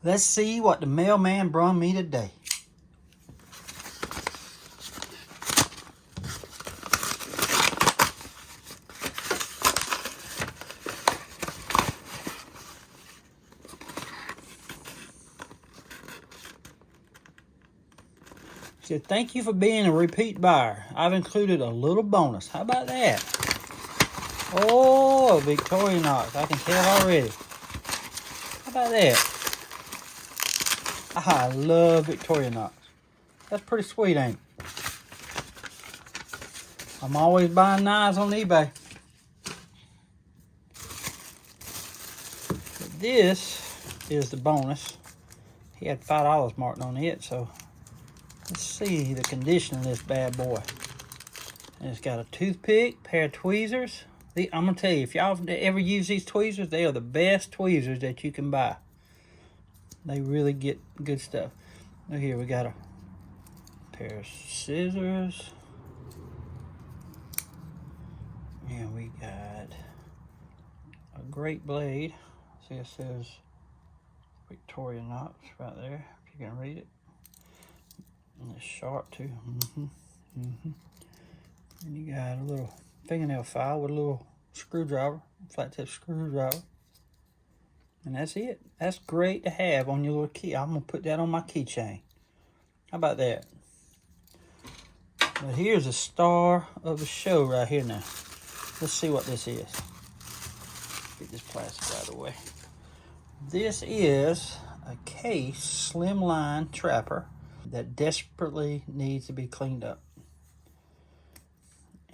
Let's see what the mailman brought me today. Said, thank you for being a repeat buyer. I've included a little bonus. How about that? Oh, Victorinox. I can tell already. How about that? I love Victorinox. That's pretty sweet, ain't it? I'm always buying knives on eBay. But this is the bonus. He had $5 marked on it, so let's see the condition of this bad boy. And it's got a toothpick, pair of tweezers. I'm going to tell you, if y'all ever use these tweezers, they are the best tweezers that you can buy. They really get good stuff. Look here, we got a pair of scissors. And we got a great blade. See, it says Victorinox right there, if you can read it. And it's sharp too. And you got a little fingernail file with a little screwdriver, flat tip screwdriver. And that's it. That's great to have on your little key. I'm going to put that on my keychain. How about that? But here's the star of the show right here now. Let's see what this is. Get this plastic out of the way. This is a case slimline trapper that desperately needs to be cleaned up.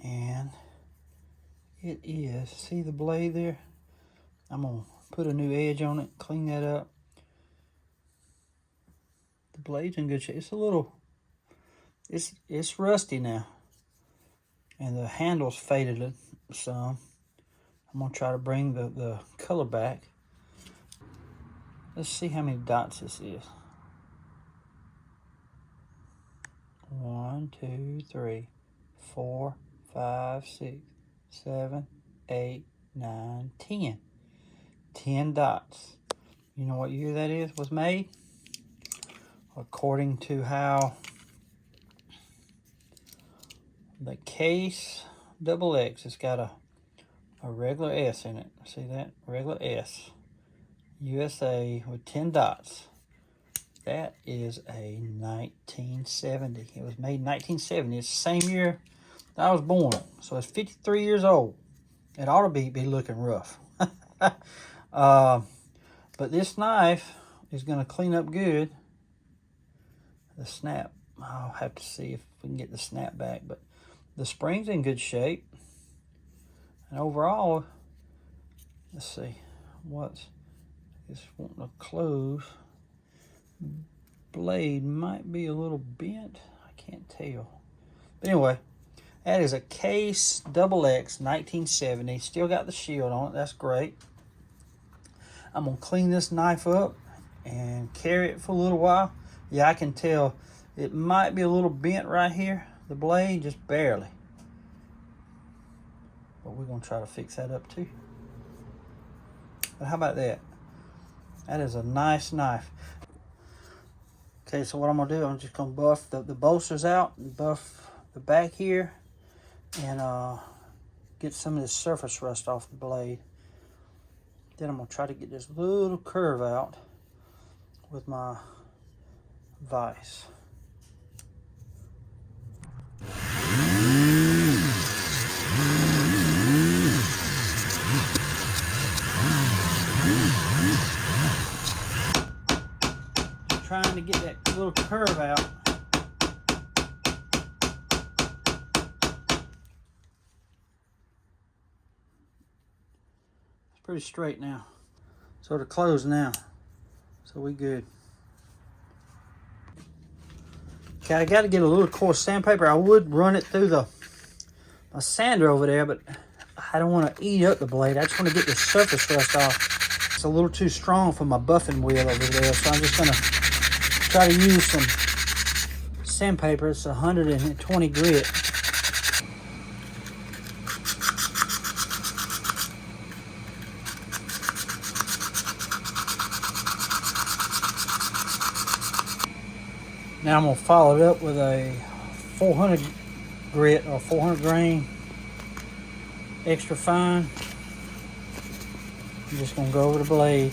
And it is, see the blade there? I'm going to put a new edge on it, clean that up. The blade's in good shape. It's a little, it's rusty now. And the handle's faded some. I'm going to try to bring the color back. Let's see how many dots this is. 1, 2, 3, 4, 5, 6, 7, 8, 9, 10. 10 dots. You know what year that was made? According to how the case XX, it's got a regular S in it. See that? Regular S. USA with 10 dots. That is a 1970. It was made in 1970. It's the same year that I was born. So it's 53 years old. It ought to be looking rough. But this knife is going to clean up good. The snap, I'll have to see if we can get the snap back. But the spring's in good shape. And overall, let's see, it's wanting to close. Blade might be a little bent. I can't tell. But anyway, that is a case XX 1970. Still got the shield on it. That's great. I'm going to clean this knife up and carry it for a little while. Yeah, I can tell it might be a little bent right here. The blade, just barely. But we're going to try to fix that up too. But how about that? That is a nice knife. Okay, so what I'm going to do, I'm just going to buff the bolsters out, and buff the back here, and get some of this surface rust off the blade. Then I'm going to try to get this little curve out with my vise. Trying to get that little curve out. It's pretty straight now. So to close now. So we good. Okay, I got to get a little coarse sandpaper. I would run it through my sander over there, but I don't want to eat up the blade. I just want to get the surface rust off. It's a little too strong for my buffing wheel over there, so I'm just going to try to use some sandpaper. It's 120 grit. Now I'm gonna follow it up with a 400 grit or 400 grain extra fine. I'm just gonna go over the blade.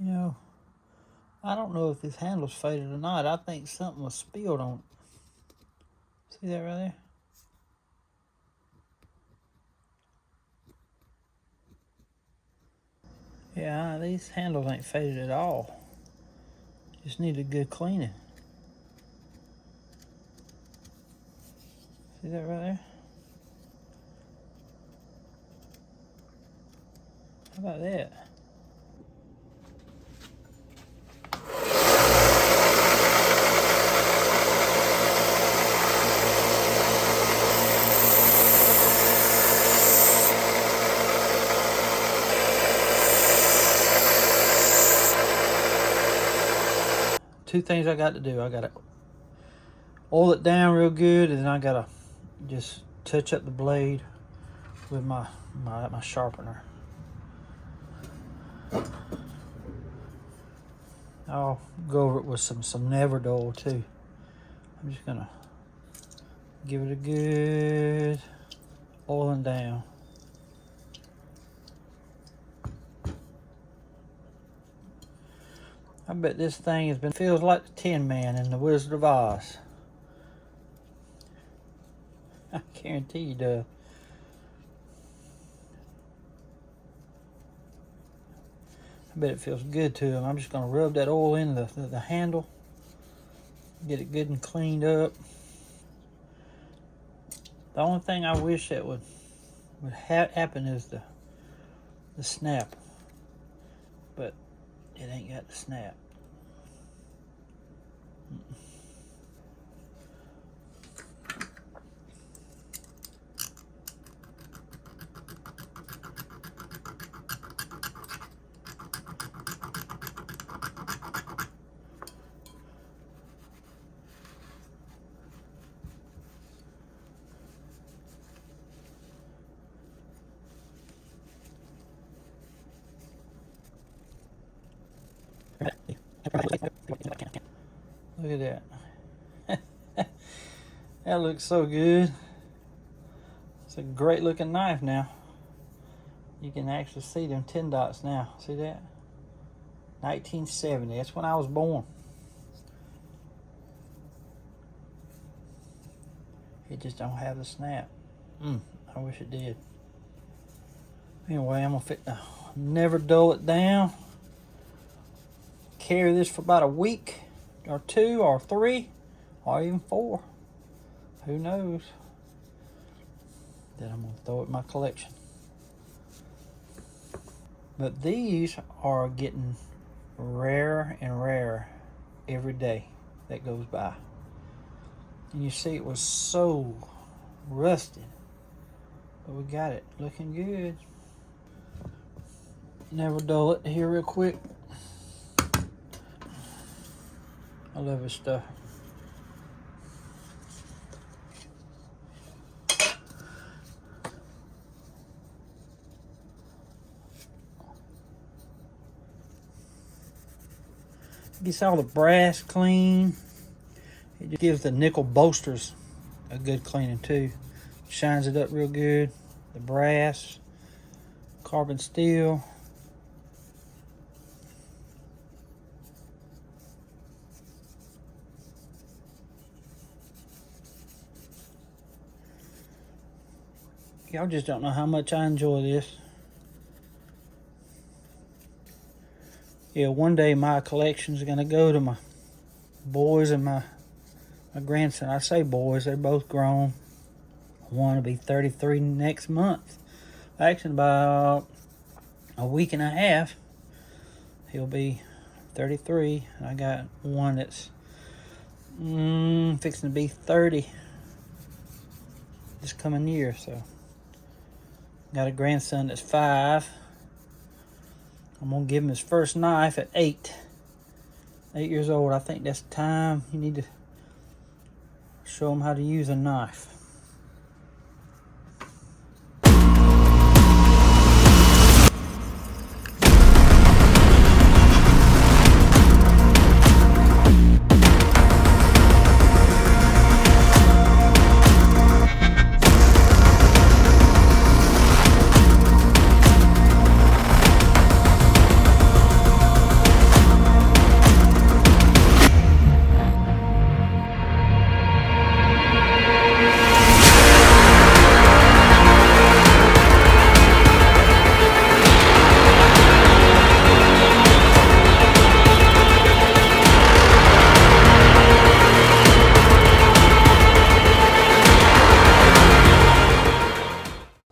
You know, I don't know if this handle's faded or not. I think something was spilled on it. See that right there? Yeah, these handles ain't faded at all. Just need a good cleaning. See that right there? How about that? Two things I got to do. I got to oil it down real good, and then I got to just touch up the blade with my sharpener. I'll go over it with some Neverdoll too. I'm just gonna give it a good oiling down. I bet this thing feels like the Tin Man in the Wizard of Oz. I guarantee you does. I bet it feels good to him. I'm just gonna rub that oil in the handle, get it good and cleaned up. The only thing I wish that would happen is the snap, but it ain't got the snap. Look at that. That looks so good. It's a great looking knife now. You can actually see them 10 dots now. See that? 1970. That's when I was born. It just don't have the snap. I wish it did. Anyway, I'm gonna never dull it down. Carry this for about a week or 2 or 3 or even 4. Who knows? Then I'm gonna throw it in my collection. But these are getting rarer and rarer every day that goes by. And you see it was so rusted, but we got it looking good. Never dull it here real quick. I love this stuff. Gets all the brass clean. It just gives the nickel bolsters a good cleaning too. Shines it up real good. The brass, carbon steel. Y'all just don't know how much I enjoy this. Yeah, one day my collection's gonna go to my boys and my grandson. I say boys, they're both grown. One will be 33 next month. Actually, about a week and a half, he'll be 33. And I got one that's fixing to be 30 this coming year. So, got a grandson that's 5. I'm gonna give him his first knife at 8 years old. I think that's the time you need to show him how to use a knife.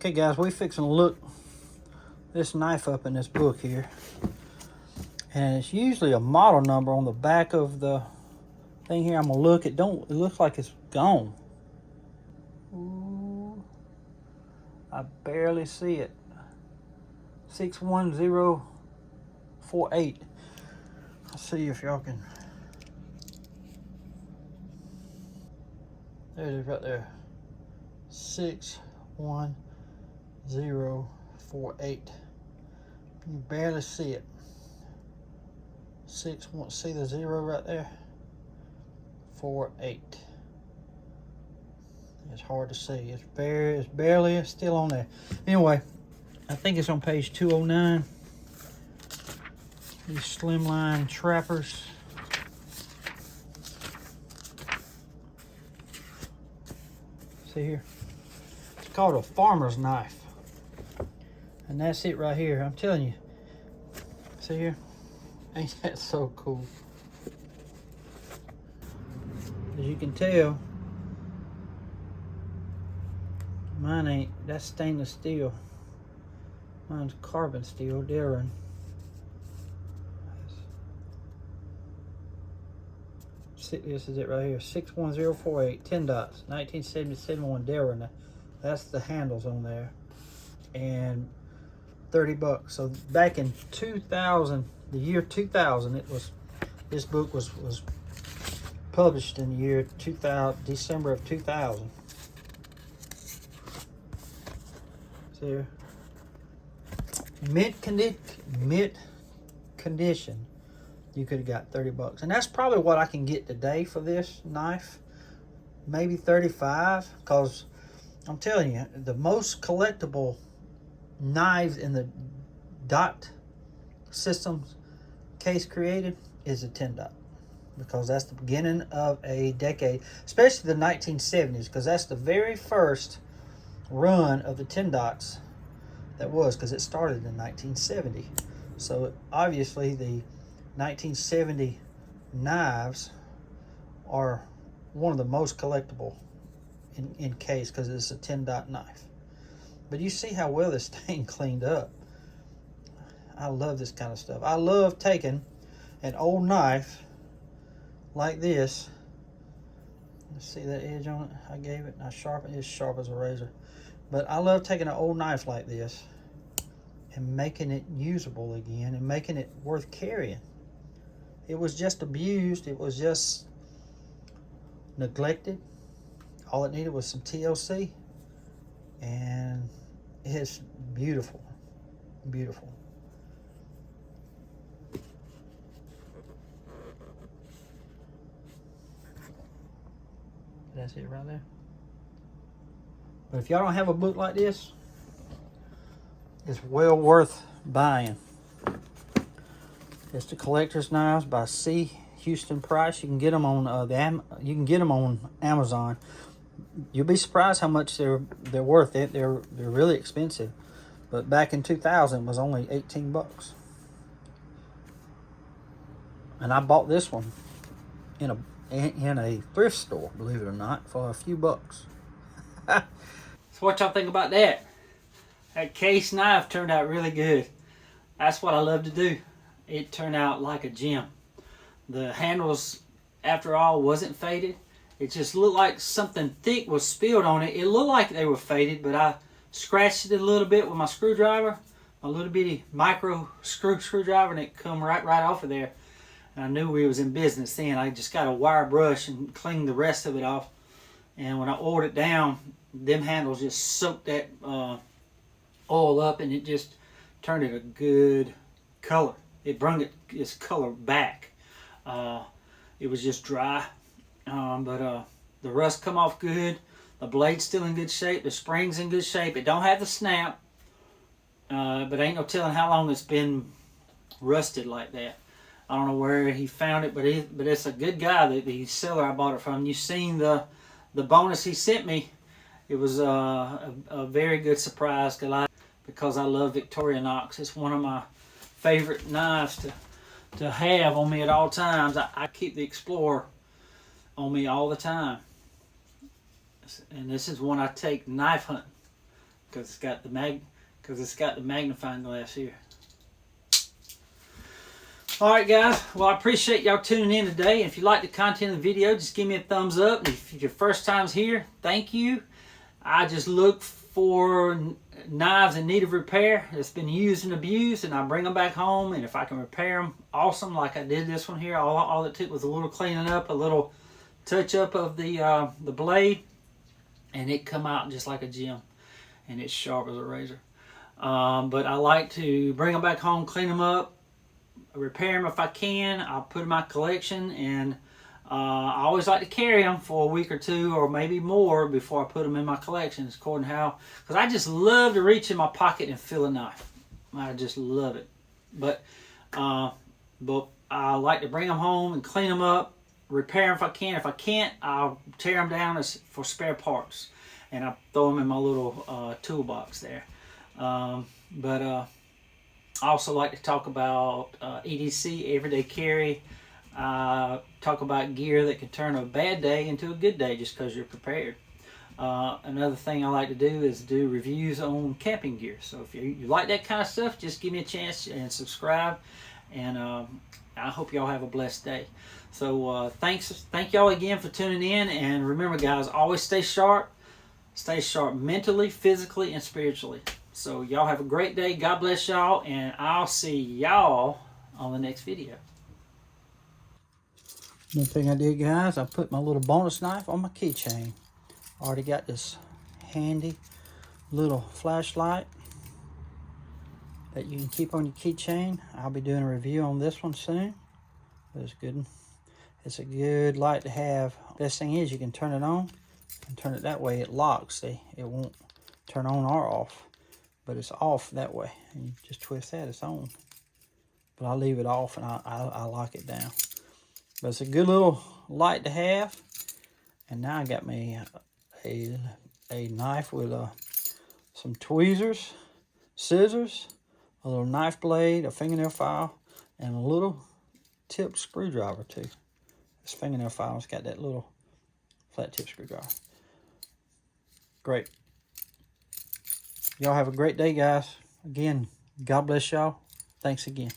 Okay guys, we fixing to look this knife up in this book here. And it's usually a model number on the back of the thing here. I'm gonna look. It looks like it's gone. Ooh, I barely see it. 61048. Let's see if y'all can. There it is right there. 61048. You can barely see it. See the 0 right there? 48. It's hard to see. It's barely still on there. Anyway, I think it's on page 209. These slimline trappers. See here? It's called a farmer's knife. And that's it right here. I'm telling you. See here? Ain't that so cool? As you can tell, mine ain't. That's stainless steel. Mine's carbon steel, Darren. This is it right here. 61048, 10 dots, 1977 Darren. That's the handles on there. And 30 bucks. So back in 2000, the year 2000, this book was published in the year 2000, December of 2000. See here? Mint condition, you could have got 30 bucks. And that's probably what I can get today for this knife. Maybe 35, because I'm telling you, the most collectible knives in the dot systems case created is a 10 dot, because that's the beginning of a decade, especially the 1970s, because that's the very first run of the 10 dots that was, because it started in 1970. So obviously the 1970 knives are one of the most collectible in case, because it's a 10 dot knife. But you see how well this thing cleaned up. I love this kind of stuff. I love taking an old knife like this. Let's see that edge on it. I gave it. I sharpened it. It's sharp as a razor. But I love taking an old knife like this and making it usable again and making it worth carrying. It was just abused. It was just neglected. All it needed was some TLC, and it's beautiful, beautiful. That's it right there. But if y'all don't have a book like this, it's well worth buying. It's the Collector's Knives by C. Houston Price. You can get them on on Amazon. You'll be surprised how much they're worth. They're really expensive. But back in 2000 it was only 18 bucks. And I bought this one in a thrift store, believe it or not, for a few bucks. So what y'all think about that? That case knife turned out really good. That's what I love to do. It turned out like a gem. The handles, after all, wasn't faded. It just looked like something thick was spilled on it. It looked like they were faded, but I scratched it a little bit with my screwdriver, my little bitty micro screwdriver, and it come right off of there. And I knew we was in business then. I just got a wire brush and cleaned the rest of it off. And when I oiled it down, them handles just soaked that oil up, and it just turned it a good color. It brought its color back. It was just dry, but the rust come off good. The blade's still in good shape. The spring's in good shape. It don't have the snap, but ain't no telling how long it's been rusted like that. I don't know where he found it, but it's a good guy, the seller I bought it from. You seen the bonus he sent me. It was a very good surprise, because I love Victorinox. It's one of my favorite knives to have on me at all times. I keep the Explorer on me all the time. And this is one I take knife hunting. because it's got the magnifying glass here. All right, guys. Well, I appreciate y'all tuning in today. If you like the content of the video, just give me a thumbs up. And if your first time's here, thank you. I just look for knives in need of repair that's been used and abused, and I bring them back home. And if I can repair them, awesome. Like I did this one here. All it took was a little cleaning up, a little touch up of the blade, and it come out just like a gem, and it's sharp as a razor. But I like to bring them back home, clean them up, repair them if I can. I'll put them in my collection, and I always like to carry them for a week or two or maybe more before I put them in my collection. It's according to how, because I just love to reach in my pocket and feel a knife. I just love it. But I like to bring them home and clean them up, repair them if I can. If I can't, I'll tear them down for spare parts, and I throw them in my little toolbox there. I also like to talk about EDC, everyday carry. Talk about gear that can turn a bad day into a good day just because you're prepared. Another thing I like to do is do reviews on camping gear. So if you like that kind of stuff, just give me a chance and subscribe. And I hope y'all have a blessed day. So thank y'all again for tuning in. And remember, guys, always stay sharp. Stay sharp mentally, physically, and spiritually. So y'all have a great day. God bless y'all, and I'll see y'all on the next video. One thing I did, guys, I put my little bonus knife on my keychain. Already got this handy little flashlight that you can keep on your keychain. I'll be doing a review on this one soon. But it's good. It's a good light to have. Best thing is you can turn it on and turn it that way. It locks. See, it won't turn on or off, but it's off that way. And you just twist that, it's on. But I leave it off and I lock it down. But it's a good little light to have. And now I got me a knife with some tweezers, scissors, a little knife blade, a fingernail file, and a little tipped screwdriver too. This fingernail file's got that little flat tip screwdriver. Great. Y'all have a great day, guys. Again, God bless y'all. Thanks again.